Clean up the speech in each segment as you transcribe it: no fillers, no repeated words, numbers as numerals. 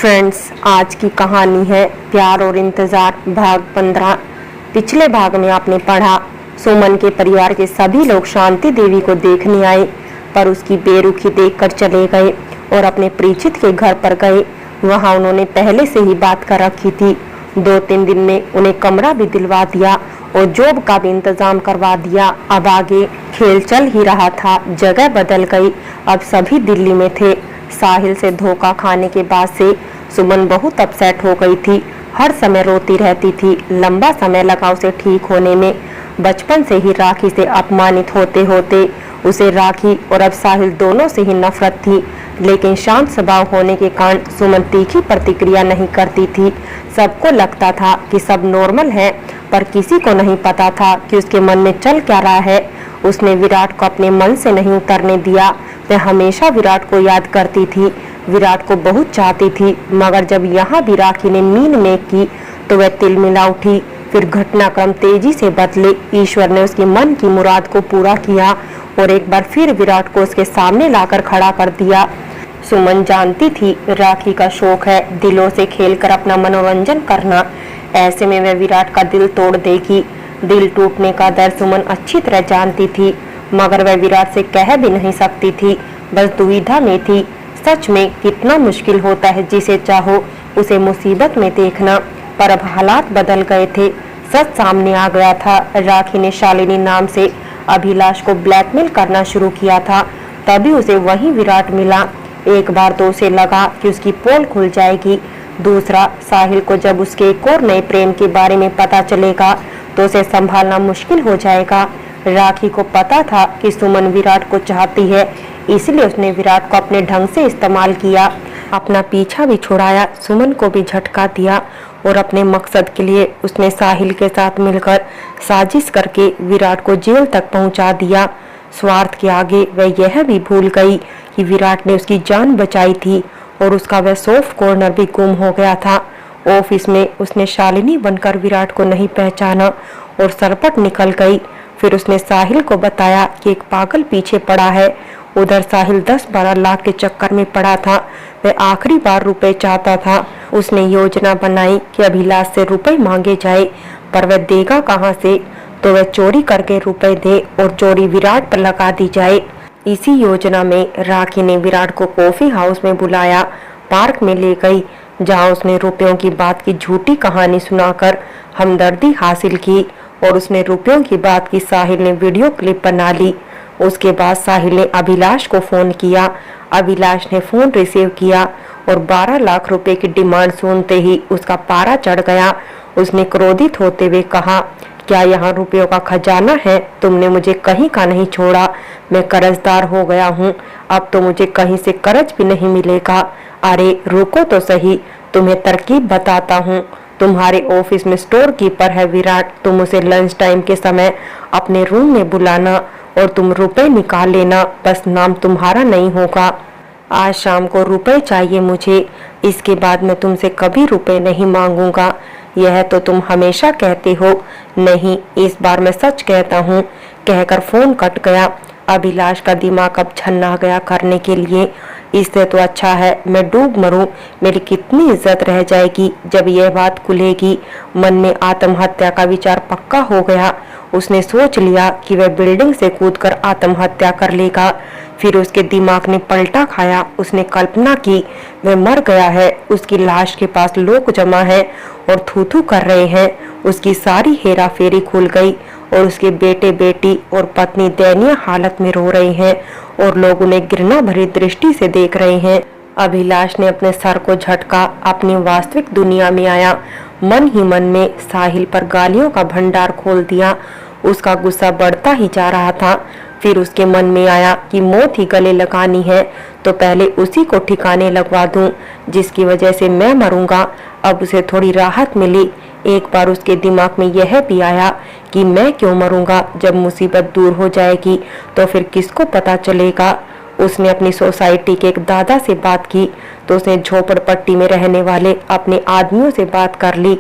Friends, आज की कहानी है प्यार और इंतजार भाग 15। पिछले भाग में आपने पढ़ा सुमन के परिवार के सभी लोग शांति देवी को देखने आए, पर उसकी बेरुखी देखकर चले गए और अपने परिचित के घर पर गए। वहां उन्होंने पहले से ही बात कर रखी थी। 2-3 दिन में उन्हें कमरा भी दिलवा दिया और जॉब का भी इंतजाम करवा दिया। अब आगे खेल चल ही रहा था। जगह बदल गई, अब सभी दिल्ली में थे। साहिल से धोखा खाने के बाद से सुमन बहुत अपसेट हो गई थी। हर समय रोती रहती थी। लंबा समय लगा उसे ठीक होने में। बचपन से ही राखी से अपमानित होते होते उसे राखी और अब साहिल दोनों से ही नफरत थी। लेकिन शांत स्वभाव होने के कारण सुमन तीखी प्रतिक्रिया नहीं करती थी। सबको लगता था कि सब नॉर्मल है, पर किसी को नहीं पता था कि उसके मन में चल क्या रहा है। उसने विराट को अपने मन से नहीं उतरने दिया। वह हमेशा विराट को याद करती थी, विराट को बहुत चाहती थी। मगर जब यहाँ भी राखी ने मीन मेक की तो वह तिलमिला उठी। फिर घटनाक्रम तेजी से बदले। ईश्वर ने उसकी मन की मुराद को पूरा किया और एक बार फिर विराट को उसके सामने लाकर खड़ा कर दिया। सुमन जानती थी राखी का शौक है दिलों से खेलकर अपना मनोरंजन करना। ऐसे में वह विराट का दिल तोड़ देगी। दिल टूटने का दर्द सुमन अच्छी तरह जानती थी, मगर वह विराट से कह भी नहीं सकती थी। बस दुविधा में थी। सच में कितना मुश्किल होता है जिसे चाहो उसे मुसीबत में देखना। पर अब हालात बदल गए थे। सच सामने आ गया था। राखी ने शालिनी नाम से अभिलाष को ब्लैकमेल करना शुरू किया था। तभी उसे वही विराट मिला। एक बार तो उसे लगा कि उसकी पोल खुल जाएगी। दूसरा, साहिल को जब उसके एक और नए प्रेम के बारे में पता चलेगा तो उसे संभालना मुश्किल हो जाएगा। राखी को पता था कि सुमन विराट को चाहती है, इसलिए उसने विराट को अपने ढंग से इस्तेमाल किया। अपना पीछा भी छुड़ाया, सुमन को भी झटका दिया और अपने मकसद के लिए उसने साहिल के साथ मिलकर साजिश करके विराट को जेल तक पहुंचा दिया। स्वार्थ के आगे वह यह भी भूल गई कि विराट ने उसकी जान बचाई थी और उसका वह सॉफ्ट कॉर्नर भी गुम हो गया था। ऑफिस में उसने शालिनी बनकर विराट को नहीं पहचाना और सरपट निकल गई। फिर उसने साहिल को बताया कि एक पागल पीछे पड़ा है। उधर साहिल 10-12 लाख के चक्कर में पड़ा था। वह आखिरी बार रुपए चाहता था। उसने योजना बनाई कि अभिलाष से रुपए मांगे जाए, पर वह देगा कहां से। तो वह चोरी करके रुपए दे और चोरी विराट पर लगा दी जाए। इसी योजना में राखी ने विराट को कॉफी हाउस में बुलाया, पार्क में ले गई, जहां उसने रुपयों की बात की झूठी कहानी सुनाकर हमदर्दी हासिल की और उसने रुपयों की बात की साहिल ने वीडियो क्लिप बना ली। उसके बाद साहिल ने अभिलाष को फोन किया। अभिलाष ने फोन रिसीव किया और 12 लाख रुपए की डिमांड सुनते ही उसका पारा चढ़ गया। उसने क्रोधित होते हुए कहा, क्या यहाँ रुपयों का खजाना है? तुमने मुझे कहीं का नहीं छोड़ा। मैं कर्जदार हो गया हूँ। अब तो मुझे कहीं से कर्ज भी नहीं मिलेगा। अरे रुको तो सही, तुम्हें तरकीब बताता हूँ। तुम्हारे ऑफिस में स्टोर कीपर है विराट। तुम उसे लंच टाइम के समय अपने रूम में बुलाना और तुम रुपए निकाल लेना। बस नाम तुम्हारा नहीं होगा। आज शाम को रुपए चाहिए मुझे। इसके बाद मैं तुमसे कभी रुपए नहीं मांगूंगा। यह तो तुम हमेशा कहते हो। नहीं, इस बार मैं सच कहता हूँ। कहकर फोन कट गया। अभिलाष का दिमाग अब छन्ना गया करने के लिए। इससे तो अच्छा है मैं डूब मरूं। मेरी कितनी इज्जत रह जाएगी जब यह बात खुलेगी। मन में आत्महत्या का विचार पक्का हो गया। उसने सोच लिया कि वह बिल्डिंग से कूदकर आत्महत्या कर लेगा। फिर उसके दिमाग ने पलटा खाया। उसने कल्पना की वह मर गया है। उसकी लाश के पास लोग जमा हैं और थू-थू कर रहे हैं। उसकी सारी हेरा फेरी खुल गई और उसके बेटे बेटी और पत्नी दयनीय हालत में रो रहे हैं और लोग उन्हें घृणा भरी दृष्टि से देख रहे हैं। अभिलाष ने अपने सर को झटका। अपनी वास्तविक दुनिया में आया। मन ही मन में साहिल पर गालियों का भंडार खोल दिया। उसका गुस्सा बढ़ता ही जा रहा था। फिर उसके मन में आया कि मौत ही गले लगानी है तो पहले उसी को ठिकाने लगवा दूं, जिसकी वजह से मैं मरूंगा। अब उसे थोड़ी राहत मिली। एक बार उसके दिमाग में यह भी आया कि मैं क्यों मरूंगा। जब मुसीबत दूर हो जाएगी तो फिर किसको पता चलेगा। उसने अपनी सोसाइटी के एक दादा से बात की तो उसने झोपड़पट्टी में रहने वाले अपने आदमियों से बात कर ली।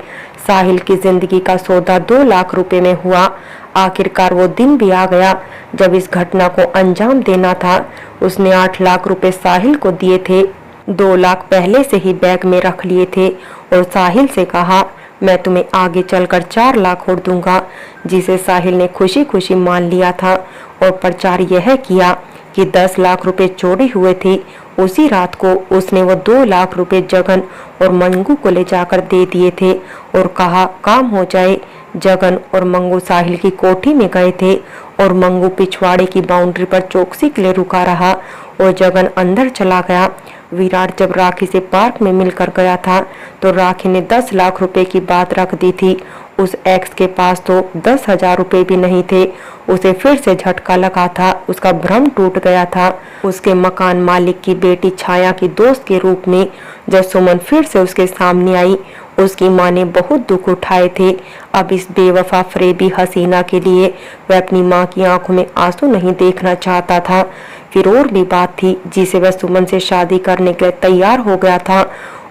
साहिल की जिंदगी का सौदा 2 लाख रुपए में हुआ। आखिरकार वो दिन भी आ गया जब इस घटना को अंजाम देना था। उसने 8 लाख रुपए साहिल को दिए थे। 2 लाख पहले से ही बैग में रख लिए थे और साहिल से कहा, मैं तुम्हें आगे चलकर 4 लाख और दूंगा, जिसे साहिल ने खुशी खुशी मान लिया था और प्रचार यह किया कि 10 लाख रुपए चोरी हुए थे। उसी रात को उसने वो 2 लाख रुपए जगन और मंगू को ले जाकर दे दिए थे और कहा काम हो जाए। जगन और मंगू साहिल की कोठी में गए थे और मंगू पिछवाड़े की बाउंड्री पर चौकसी के लिए रुका रहा और जगन अंदर चला गया। विराट जब राखी से पार्क में मिलकर गया था तो राखी ने 10 लाख रुपए की बात रख दी थी। उस एक्स के पास तो 10,000 रुपए भी नहीं थे। उसे फिर से झटका लगा था, उसका भ्रम टूट गया था। उसके मकान मालिक की बेटी छाया की दोस्त के रूप में जब सुमन फिर से उसके सामने आई, उसकी माँ ने बहुत दुख उठाए थे। अब इस बेवफा फरेबी हसीना के लिए वह अपनी माँ की आंखों में आंसू नहीं देखना चाहता था। फिर और भी बात थी जिसे वह सुमन से शादी करने के लिए तैयार हो गया था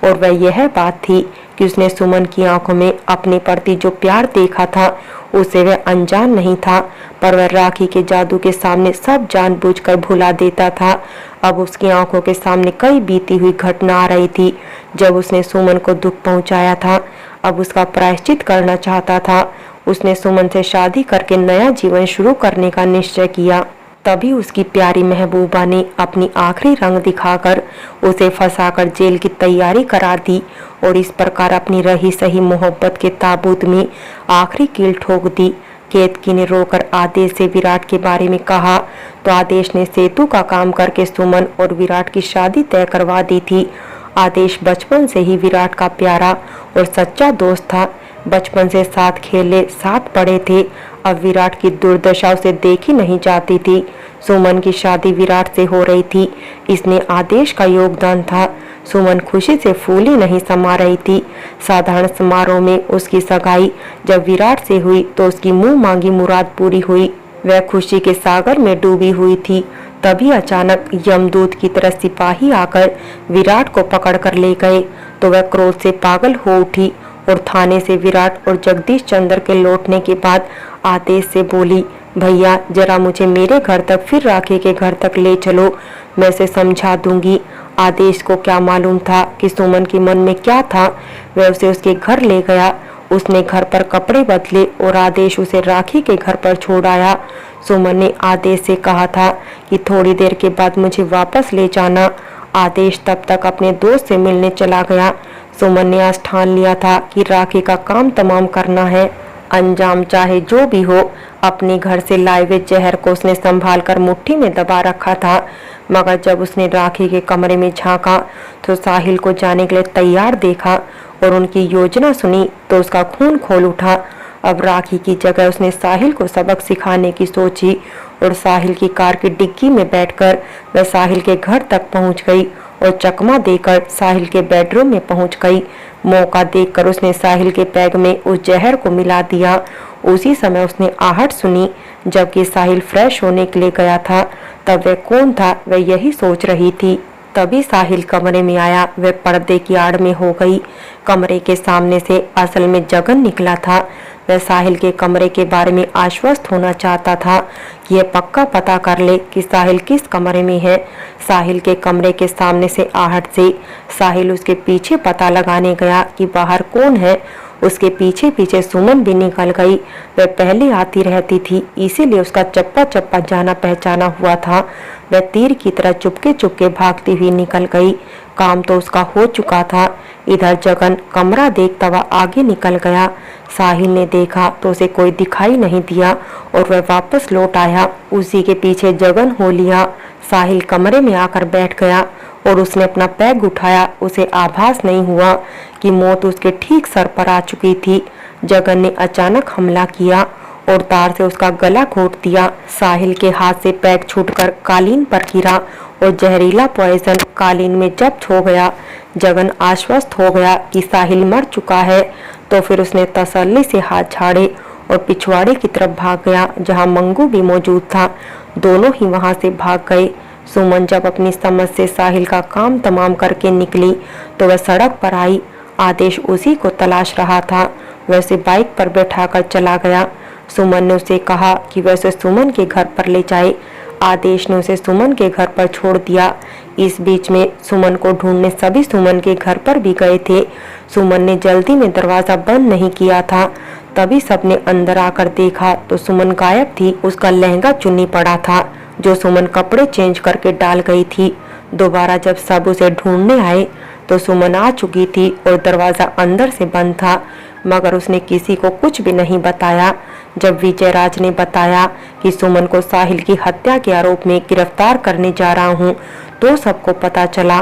और वह यह बात थी कि उसने सुमन की आंखों में अपने प्रति जो प्यार देखा था उसे वह अनजान नहीं था, पर वह राखी के जादू के सामने सब जानबूझकर भुला देता था। अब उसकी आंखों के सामने कई बीती हुई घटना आ रही थी जब उसने सुमन को दुख पहुंचाया था। अब उसका प्रायश्चित करना चाहता था। उसने सुमन से शादी करके नया जीवन शुरू करने का निश्चय किया। तभी उसकी प्यारी महबूबा ने अपनी आखिरी रंग दिखाकर उसे फंसाकर जेल की तैयारी करा दी और इस प्रकार अपनी रही सही मोहब्बत के ताबूत में आखिरी कील ठोक दी। केतकी ने रोकर आदेश से विराट के बारे में कहा तो आदेश ने सेतु का काम करके सुमन और विराट की शादी तय करवा दी थी। आदेश बचपन से ही विराट का प्यारा और सच्चा दोस्त था। बचपन से साथ खेले, साथ पढ़े थे। अब विराट की दुर्दशा उसे देखी नहीं जाती थी। सुमन की शादी विराट से हो रही थी, इसमें आदेश का योगदान था। सुमन खुशी से फूली नहीं समा रही थी। साधारण समारोह में उसकी सगाई जब विराट से हुई तो उसकी मुंह मांगी मुराद पूरी हुई। वह खुशी के सागर में डूबी हुई थी। तभी अचानक यमदूत की तरह सिपाही आकर विराट को पकड़कर ले गए तो वह क्रोध से पागल हो उठी और थाने से विराट और जगदीश चंद्र के लौटने के बाद आदेश से बोली, भैया जरा मुझे मेरे घर तक फिर राखी के घर तक ले चलो, मैं उसे समझा दूंगी। आदेश को क्या मालूम था कि सुमन के मन में क्या था। वह उसे उसके घर ले गया। उसने घर पर कपड़े बदले और आदेश उसे राखी के घर पर छोड़ आया। सुमन ने आदेश से कहा था कि थोड़ी देर के बाद मुझे वापस ले जाना। आदेश तब तक अपने दोस्त से मिलने चला गया। सुमन ने आज ठान लिया था कि राखी का काम तमाम करना है, अंजाम चाहे जो भी हो। अपने घर से लाए हुए जहर को उसने संभाल कर मुट्ठी में दबा रखा था, मगर जब उसने राखी के कमरे में झांका तो साहिल को जाने के लिए तैयार देखा और उनकी योजना सुनी तो उसका खून खोल उठा। अब राखी की जगह उसने साहिल को सबक सिखाने की सोची और साहिल की कार की डिग्गी में बैठकर वह साहिल के घर तक पहुंच गई और चकमा देकर साहिल के बेडरूम में पहुंच गई। मौका देखकर उसने साहिल के बैग में उस जहर को मिला दिया। उसी समय उसने आहट सुनी। जबकि साहिल फ्रेश होने के लिए गया था तब वह कौन था वह यही सोच रही थी। तभी साहिल कमरे में आया। वह पर्दे की आड़ में हो गई। कमरे के सामने से असल में जगन निकला था। वह साहिल के कमरे के बारे में आश्वस्त होना चाहता था कि यह पक्का पता कर ले कि साहिल किस कमरे में है। साहिल के कमरे के सामने से आहट से साहिल उसके पीछे पता लगाने गया कि बाहर कौन है। उसके पीछे पीछे सुमन भी निकल गई। वह पहले आती रहती थी, इसीलिए उसका चप्पा चप्पा जाना पहचाना हुआ था। वह तीर की तरह चुपके चुपके भागती हुई निकल गई। काम तो उसका हो चुका था। इधर जगन कमरा देखता हुआ आगे निकल गया। साहिल ने देखा तो उसे कोई दिखाई नहीं दिया और वह वापस लौट आया। उसी के पीछे जगन हो लिया। साहिल कमरे में आकर बैठ गया और उसने अपना पैग उठाया। उसे आभास नहीं हुआ कि मौत उसके ठीक सर पर आ चुकी थी। जगन ने अचानक हमला किया और तार से उसका गला घोट दिया। साहिल के हाथ से पैग छूटकर कालीन पर गिरा और जहरीला पॉइजन कालीन में जब्त हो गया। जगन आश्वस्त हो गया कि साहिल मर चुका है तो फिर उसने तसल्ली से हाथ झाड़े और पिछवाड़े की तरफ भाग गया जहां मंगू भी मौजूद था। दोनों ही वहां से भाग गए। सुमन जब अपनी समझ से साहिल का काम तमाम करके निकली तो वह सड़क पर आई। आदेश उसी को तलाश रहा था। वह उसे बाइक पर बैठाकर चला गया। सुमन ने उसे कहा कि वह उसे सुमन के घर पर ले जाए। आदेश ने उसे सुमन के घर पर छोड़ दिया। इस बीच में सुमन को ढूंढने सभी सुमन के घर पर भी गए थे। सुमन ने जल्दी में दरवाजा बंद नहीं किया था। तभी सबने अंदर आकर देखा तो सुमन गायब थी। उसका लहंगा चुन्नी पड़ा था जो सुमन कपड़े चेंज करके डाल गई थी। दोबारा जब सब उसे ढूंढने आए तो सुमन आ चुकी थी और दरवाजा अंदर से बंद था, मगर उसने किसी को कुछ भी नहीं बताया। जब विजय राज ने बताया कि सुमन को साहिल की हत्या के आरोप में गिरफ्तार करने जा रहा हूँ तो सबको पता चला